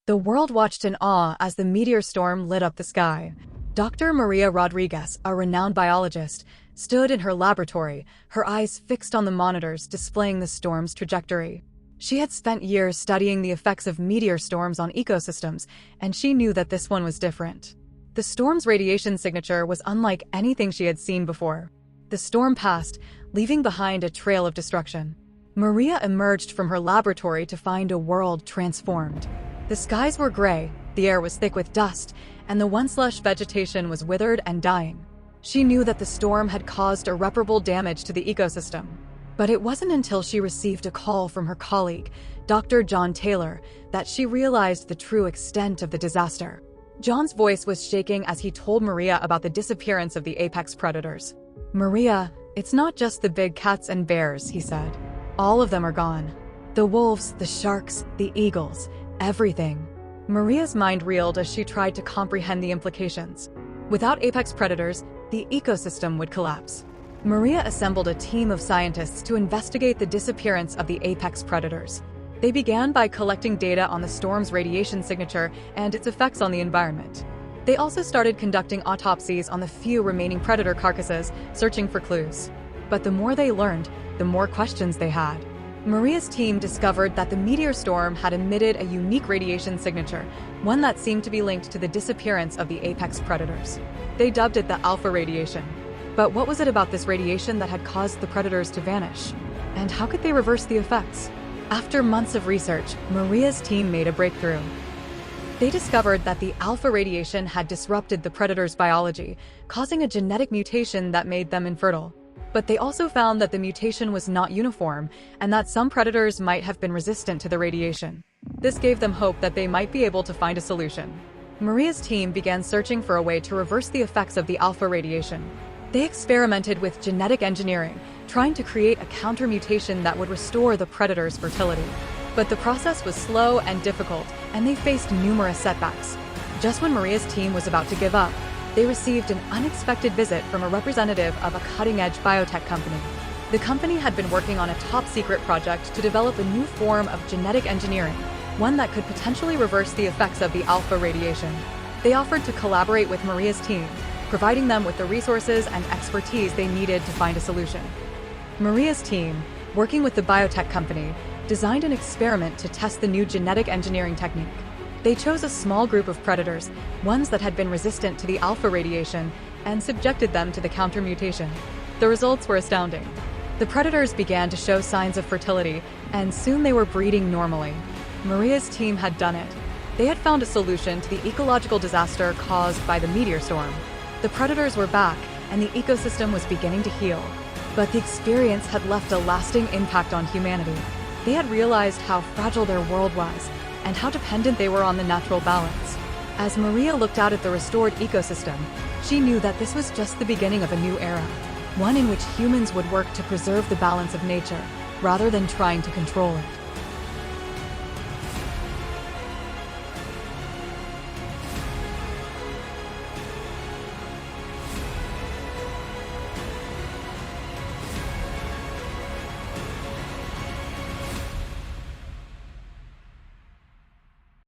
The world watched in awe as the meteor storm lit up the sky. Dr. Maria Rodriguez, a renowned biologist, stood in her laboratory, her eyes fixed on the monitors displaying the storm's trajectory. She had spent years studying the effects of meteor storms on ecosystems, and she knew that this one was different. The storm's radiation signature was unlike anything she had seen before. The storm passed, leaving behind a trail of destruction. Maria emerged from her laboratory to find a world transformed. The skies were gray, the air was thick with dust, and the once lush vegetation was withered and dying. She knew that the storm had caused irreparable damage to the ecosystem. But it wasn't until she received a call from her colleague, Dr. John Taylor, that she realized the true extent of the disaster. John's voice was shaking as he told Maria about the disappearance of the apex predators. "Maria, it's not just the big cats and bears," he said. "All of them are gone. The wolves, the sharks, the eagles, everything." Maria's mind reeled as she tried to comprehend the implications. Without apex predators, the ecosystem would collapse. Maria assembled a team of scientists to investigate the disappearance of the apex predators. They began by collecting data on the storm's radiation signature and its effects on the environment. They also started conducting autopsies on the few remaining predator carcasses, searching for clues. But the more they learned, the more questions they had. Maria's team discovered that the meteor storm had emitted a unique radiation signature, one that seemed to be linked to the disappearance of the apex predators. They dubbed it the alpha radiation. But what was it about this radiation that had caused the predators to vanish? And how could they reverse the effects? After months of research, Maria's team made a breakthrough. They discovered that the alpha radiation had disrupted the predators' biology, causing a genetic mutation that made them infertile. But they also found that the mutation was not uniform, and that some predators might have been resistant to the radiation. This gave them hope that they might be able to find a solution. Maria's team began searching for a way to reverse the effects of the alpha radiation. They experimented with genetic engineering, trying to create a counter-mutation that would restore the predator's fertility. But the process was slow and difficult, and they faced numerous setbacks. Just when Maria's team was about to give up, they received an unexpected visit from a representative of a cutting-edge biotech company. The company had been working on a top-secret project to develop a new form of genetic engineering, one that could potentially reverse the effects of the alpha radiation. They offered to collaborate with Maria's team, providing them with the resources and expertise they needed to find a solution. Maria's team, working with the biotech company, designed an experiment to test the new genetic engineering technique. They chose a small group of predators, ones that had been resistant to the alpha radiation, and subjected them to the counter-mutation. The results were astounding. The predators began to show signs of fertility, and soon they were breeding normally. Maria's team had done it. They had found a solution to the ecological disaster caused by the meteor storm. The predators were back, and the ecosystem was beginning to heal. But the experience had left a lasting impact on humanity. They had realized how fragile their world was, and how dependent they were on the natural balance. As Maria looked out at the restored ecosystem, she knew that this was just the beginning of a new era, one in which humans would work to preserve the balance of nature, rather than trying to control it.